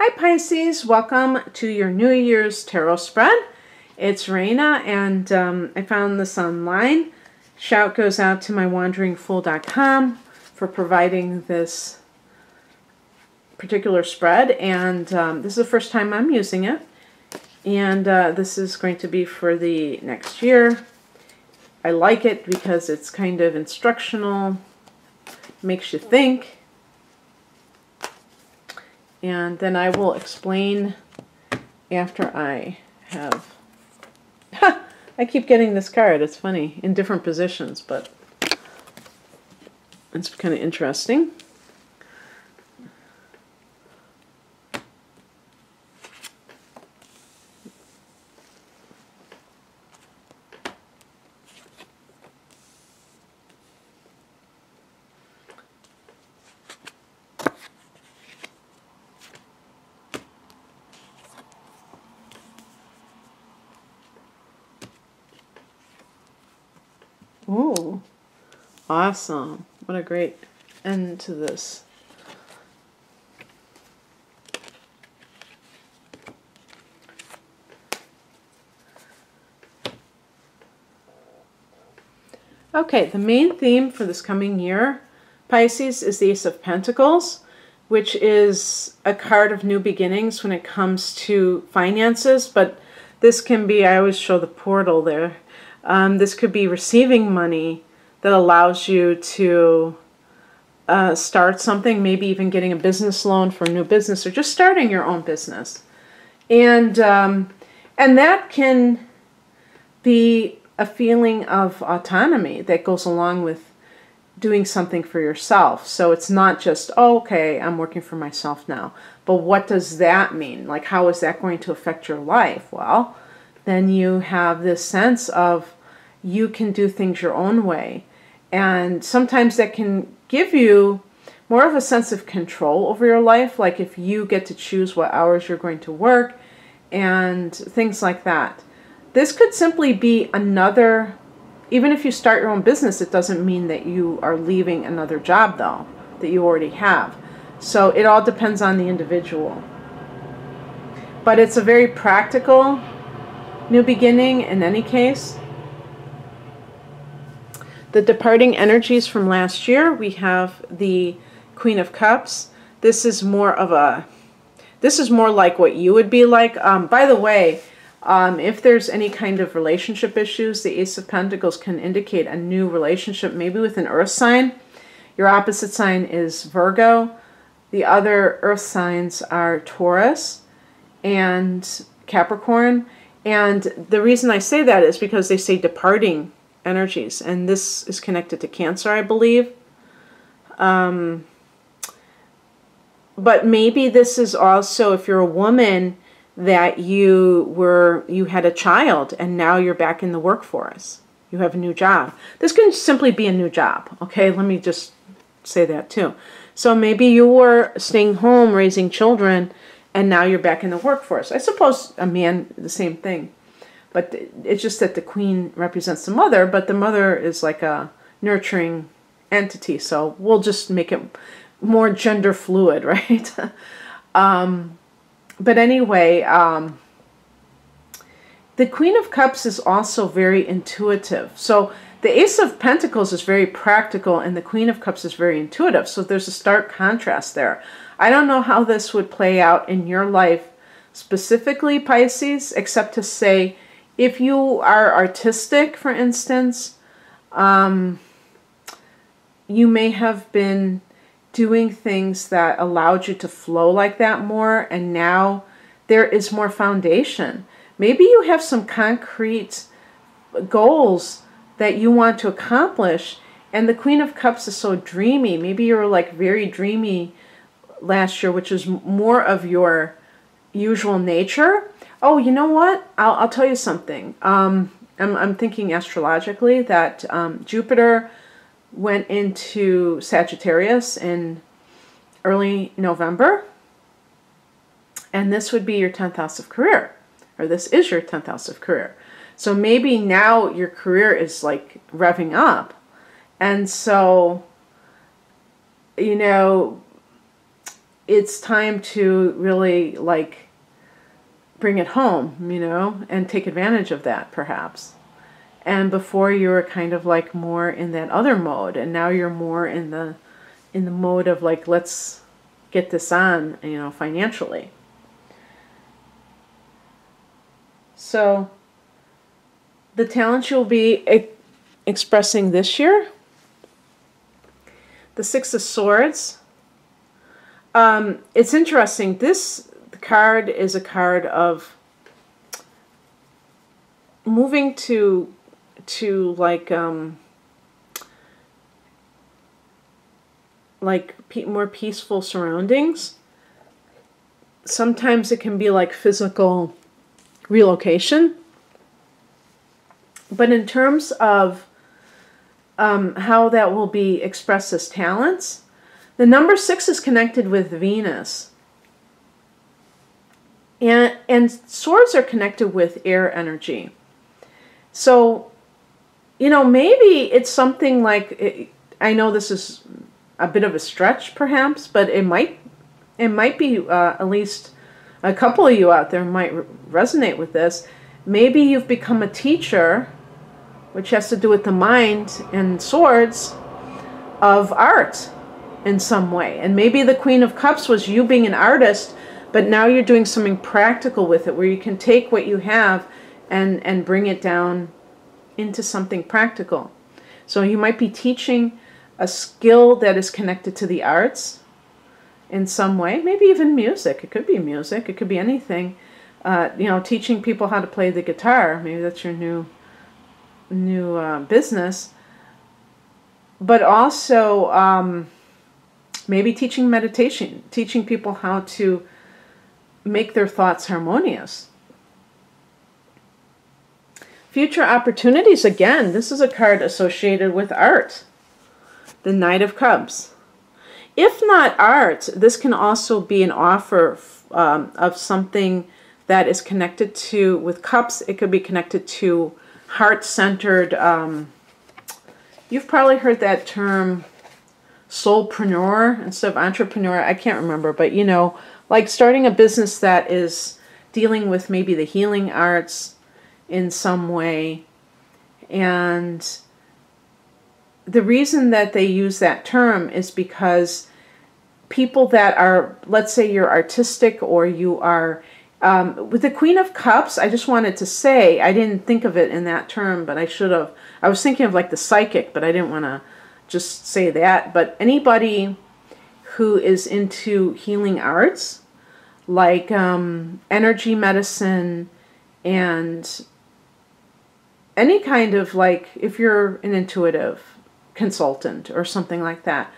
Hi Pisces, welcome to your New Year's Tarot spread. It's Raina and I found this online. Shout goes out to mywanderingfool.com for providing this particular spread, and this is the first time I'm using it, and this is going to be for the next year. I like it because it's kind of instructional, makes you think. And then I will explain after I have... I keep getting this card. It's funny. In different positions, but it's kind of interesting. Ooh, awesome. What a great end to this. Okay, the main theme for this coming year, Pisces, is the Ace of Pentacles, which is a card of new beginnings when it comes to finances, but this can be, I always show the portal there. This could be receiving money that allows you to start something, maybe even getting a business loan for a new business or just starting your own business. And that can be a feeling of autonomy that goes along with doing something for yourself. So it's not just, oh, okay, I'm working for myself now. But what does that mean? Like, how is that going to affect your life? Well, then you have this sense of you can do things your own way. And sometimes that can give you more of a sense of control over your life, like if you get to choose what hours you're going to work and things like that. This could simply be another, even if you start your own business, it doesn't mean that you are leaving another job though, that you already have. So it all depends on the individual. But it's a very practical new beginning in any case. The departing energies from last year, we have the Queen of Cups. This is more like what you would be like. By the way, if there's any kind of relationship issues, the Ace of Pentacles can indicate a new relationship, maybe with an earth sign. Your opposite sign is Virgo. The other earth signs are Taurus and Capricorn. And the reason I say that is because they say departing energies, and this is connected to Cancer, I believe. But maybe this is also, if you're a woman, that you had a child and now you're back in the workforce. You have a new job. This can simply be a new job. Okay, let me just say that too. So maybe you were staying home raising children and now you're back in the workforce. I suppose a man, the same thing. But it's just that the queen represents the mother, but the mother is like a nurturing entity. So we'll just make it more gender fluid, right? But anyway, the Queen of Cups is also very intuitive. So the Ace of Pentacles is very practical and the Queen of Cups is very intuitive. So there's a stark contrast there. I don't know how this would play out in your life specifically, Pisces, except to say, if you are artistic, for instance, you may have been doing things that allowed you to flow like that more, and now there is more foundation. Maybe you have some concrete goals that you want to accomplish, and the Queen of Cups is so dreamy. Maybe you were like very dreamy last year, which is more of your usual nature. Oh, you know what? I'll tell you something. I'm thinking astrologically that Jupiter went into Sagittarius in early November, and this would be your 10th house of career, or this is your 10th house of career. So maybe now your career is like revving up, and so, you know, it's time to really like bring it home, you know, and take advantage of that perhaps. And before you were kind of like more in that other mode, and now you're more in the mode of like, let's get this on, you know, financially. So the talents you'll be expressing this year, the Six of Swords. It's interesting. This card is a card of moving to like more peaceful surroundings. Sometimes it can be like physical relocation. But in terms of how that will be expressed as talents, the number 6 is connected with Venus. And swords are connected with air energy. So, you know, maybe it's something like, I know this is a bit of a stretch perhaps, but it might be at least a couple of you out there might resonate with this. Maybe you've become a teacher, which has to do with the mind and swords, of art in some way. And maybe the Queen of Cups was you being an artist, but now you're doing something practical with it, where you can take what you have and bring it down into something practical. So you might be teaching a skill that is connected to the arts in some way, maybe even music. It could be music, it could be anything. You know, teaching people how to play the guitar, maybe that's your new business. But also maybe teaching meditation, teaching people how to make their thoughts harmonious. Future opportunities, again, this is a card associated with art. The Knight of Cups. If not art, this can also be an offer of something that is connected to, with cups, it could be connected to heart-centered, you've probably heard that term soulpreneur instead of entrepreneur. I can't remember, but you know, like starting a business that is dealing with maybe the healing arts in some way. And the reason that they use that term is because people that are, let's say you're artistic, or you are, with the Queen of Cups, I just wanted to say, I didn't think of it in that term, but I should have. I was thinking of like the psychic, but I didn't want to just say that. But anybody who is into healing arts, like energy medicine, and any kind of, like, if you're an intuitive consultant or something like that,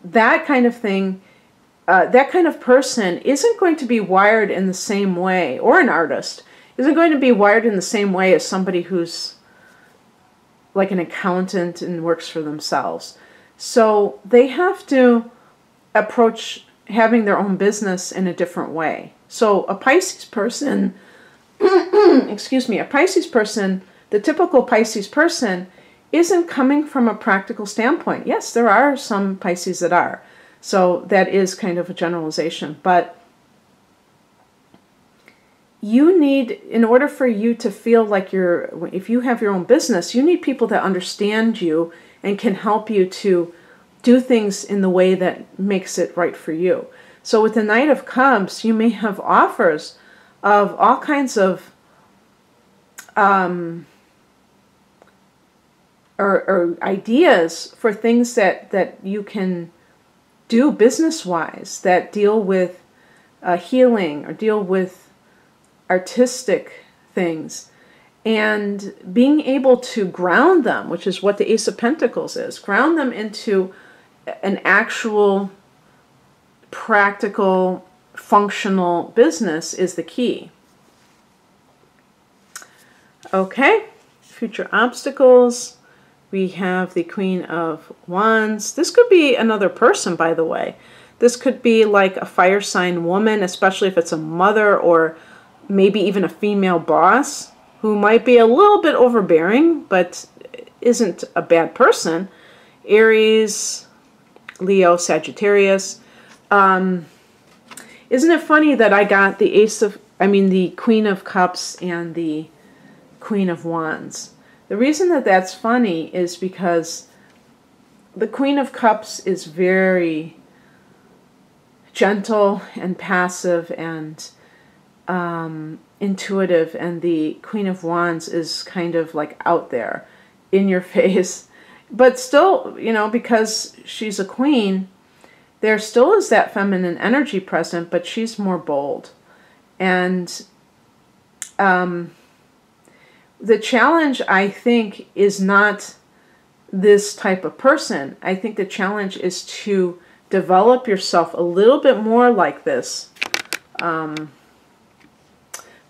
that kind of thing, that kind of person isn't going to be wired in the same way, or an artist isn't going to be wired in the same way as somebody who's like an accountant and works for themselves. So they have to approach having their own business in a different way. So a Pisces person, excuse me, a Pisces person, the typical Pisces person, isn't coming from a practical standpoint. Yes, there are some Pisces that are. So that is kind of a generalization. But you need, in order for you to feel like you're, if you have your own business, you need people that understand you and can help you to do things in the way that makes it right for you. So with the Knight of Cups, you may have offers of all kinds of or ideas for things that you can do business-wise that deal with healing or deal with artistic things, and being able to ground them, which is what the Ace of Pentacles is, ground them into an actual practical functional business is the key. Okay, future obstacles. We have the Queen of Wands. This could be another person, by the way. This could be like a fire sign woman, especially if it's a mother, or maybe even a female boss who might be a little bit overbearing, but isn't a bad person. Aries, Leo, Sagittarius. Isn't it funny that I got the Queen of Cups and the Queen of Wands? The reason that that's funny is because the Queen of Cups is very gentle and passive and intuitive, and the Queen of Wands is kind of like out there, in your face. But still, you know, because she's a queen, there still is that feminine energy present, but she's more bold. And the challenge, I think, is not this type of person. I think the challenge is to develop yourself a little bit more like this,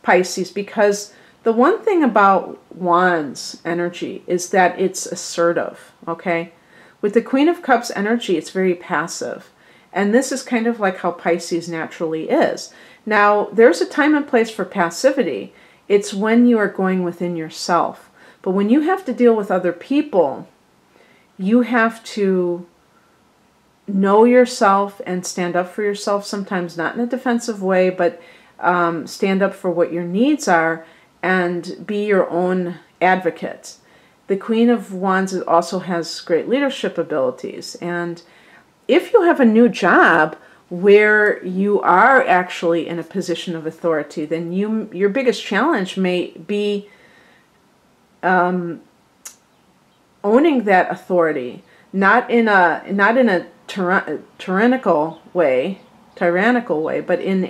Pisces, because the one thing about Wands energy is that it's assertive, okay? With the Queen of Cups energy, it's very passive. And this is kind of like how Pisces naturally is. Now, there's a time and place for passivity. It's when you are going within yourself. But when you have to deal with other people, you have to know yourself and stand up for yourself, sometimes not in a defensive way, but stand up for what your needs are and be your own advocate. The Queen of Wands also has great leadership abilities. And if you have a new job where you are actually in a position of authority, then your biggest challenge may be owning that authority, not in a tyrannical way, but in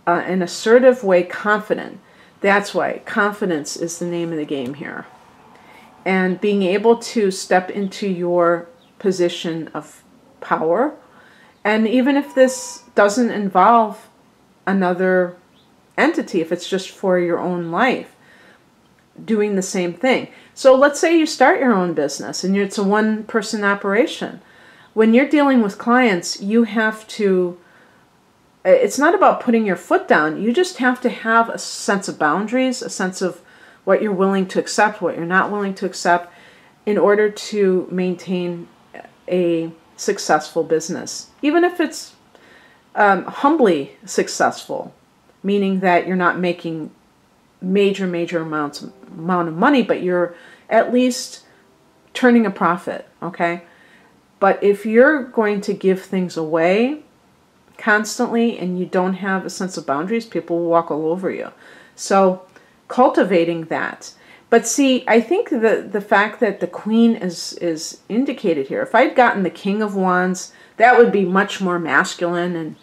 an assertive way, confident. That's why confidence is the name of the game here. And being able to step into your position of power. And even if this doesn't involve another entity, if it's just for your own life, doing the same thing. So let's say you start your own business and it's a one-person operation. When you're dealing with clients, you have to, it's not about putting your foot down. You just have to have a sense of boundaries, a sense of what you're willing to accept, what you're not willing to accept, in order to maintain a successful business. Even if it's humbly successful, meaning that you're not making major amount of money, but you're at least turning a profit, okay? But if you're going to give things away constantly and you don't have a sense of boundaries, people will walk all over you. So cultivating that. But see, I think the fact that the Queen is indicated here, if I'd gotten the King of Wands, that would be much more masculine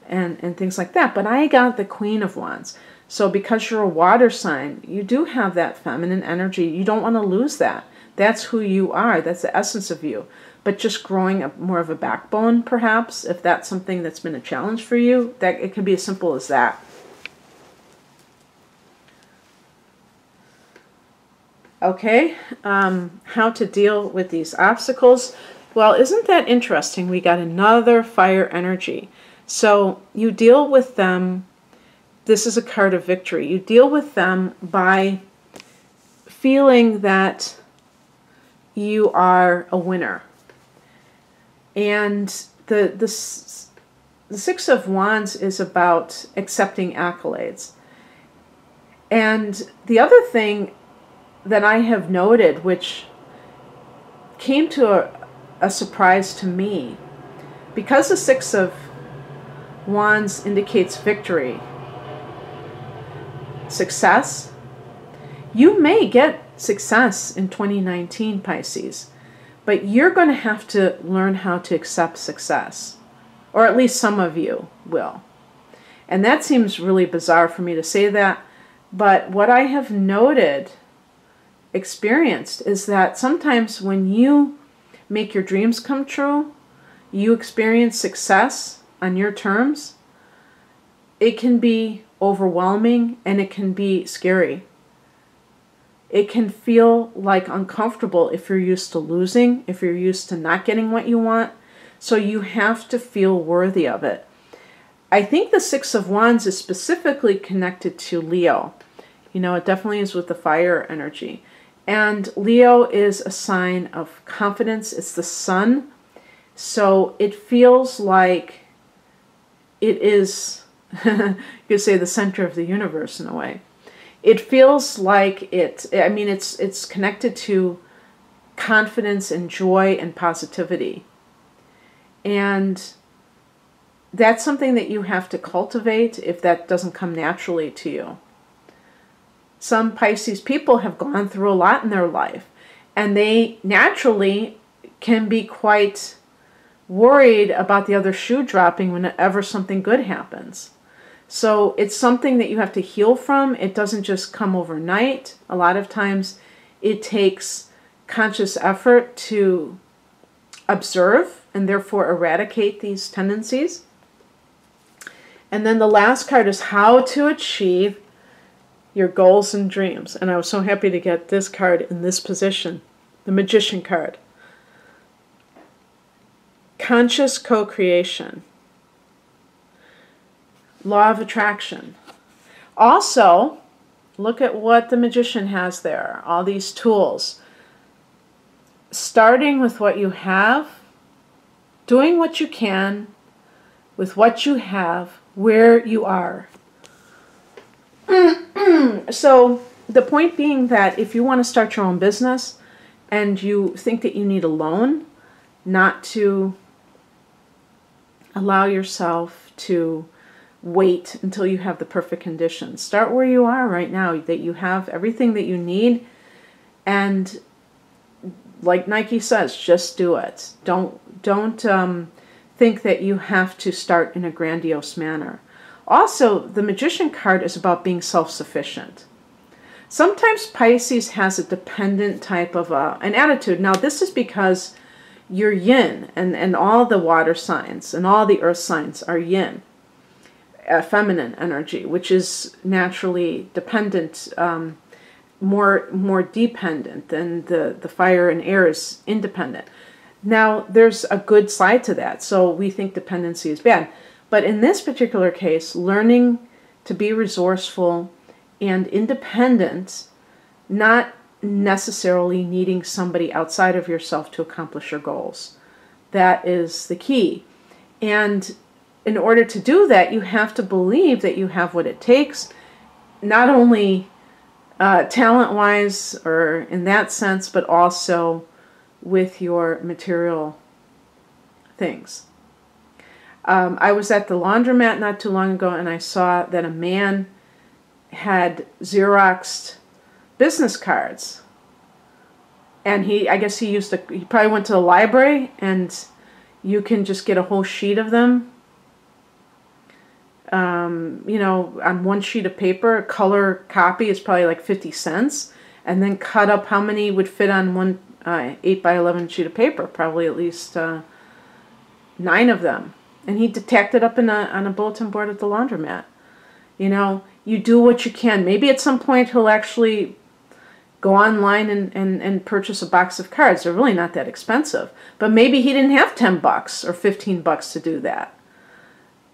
and things like that. But I got the Queen of Wands. So because you're a water sign, you do have that feminine energy. You don't want to lose that. That's who you are. That's the essence of you. But just growing more of a backbone, perhaps, if that's something that's been a challenge for you, that it can be as simple as that. Okay, how to deal with these obstacles. Well, isn't that interesting? We got another fire energy. So you deal with them. This is a card of victory. You deal with them by feeling that you are a winner. And the Six of Wands is about accepting accolades. And the other thing that I have noted, which came to a surprise to me, because the Six of Wands indicates victory, success, you may get success in 2019, Pisces, but you're going to have to learn how to accept success, or at least some of you will. And that seems really bizarre for me to say that, but what I have experienced is that sometimes when you make your dreams come true, you experience success on your terms, it can be overwhelming and it can be scary. It can feel like uncomfortable if you're used to losing, if you're used to not getting what you want. So you have to feel worthy of it. I think the Six of Wands is specifically connected to Leo. You know, it definitely is with the fire energy. And Leo is a sign of confidence. It's the sun. So it feels like it is, you could say, the center of the universe in a way. It feels like it's connected to confidence and joy and positivity. And that's something that you have to cultivate if that doesn't come naturally to you. Some Pisces people have gone through a lot in their life, and they naturally can be quite worried about the other shoe dropping whenever something good happens. So it's something that you have to heal from. It doesn't just come overnight. A lot of times it takes conscious effort to observe and therefore eradicate these tendencies. And then the last card is how to achieve your goals and dreams. And I was so happy to get this card in this position, the Magician card. Conscious co-creation. Law of attraction. Also, look at what the Magician has there. All these tools. Starting with what you have, doing what you can with what you have, where you are. So the point being that if you want to start your own business and you think that you need a loan, not to allow yourself to wait until you have the perfect conditions. Start where you are right now, that you have everything that you need, and like Nike says, just do it. Don't think that you have to start in a grandiose manner. Also, the Magician card is about being self-sufficient. Sometimes Pisces has a dependent type of an attitude. Now, this is because you're yin, and all the water signs and all the earth signs are yin, feminine energy, which is naturally dependent, more dependent than the fire and air is independent. Now, there's a good side to that, so we think dependency is bad. But in this particular case, learning to be resourceful and independent, not necessarily needing somebody outside of yourself to accomplish your goals. That is the key. And in order to do that, you have to believe that you have what it takes, not only talent-wise or in that sense, but also with your material things. I was at the laundromat not too long ago, and I saw that a man had Xeroxed business cards. And I guess he probably went to the library, and you can just get a whole sheet of them. You know, on one sheet of paper, a color copy is probably like 50 cents. And then cut up how many would fit on one 8 by 11 sheet of paper, probably at least 9 of them. And he tacked it up on a bulletin board at the laundromat. You know, you do what you can. Maybe at some point he'll actually go online and purchase a box of cards. They're really not that expensive. But maybe he didn't have $10 or $15 to do that.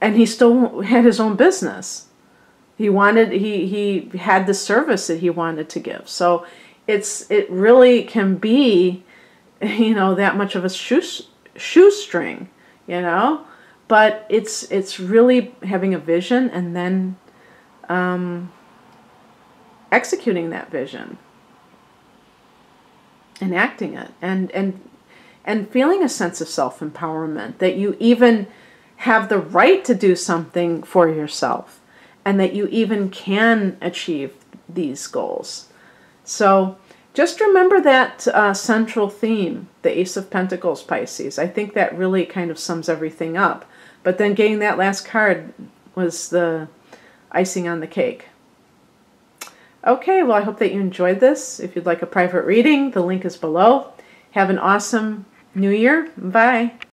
And he still had his own business. He had the service that he wanted to give. So it really can be, you know, that much of a shoestring, you know. But it's really having a vision and then executing that vision, enacting it, and feeling a sense of self-empowerment, that you even have the right to do something for yourself, and that you even can achieve these goals. So just remember that central theme, the Ace of Pentacles, Pisces. I think that really kind of sums everything up. But then getting that last card was the icing on the cake. Okay, well, I hope that you enjoyed this. If you'd like a private reading, the link is below. Have an awesome New Year. Bye.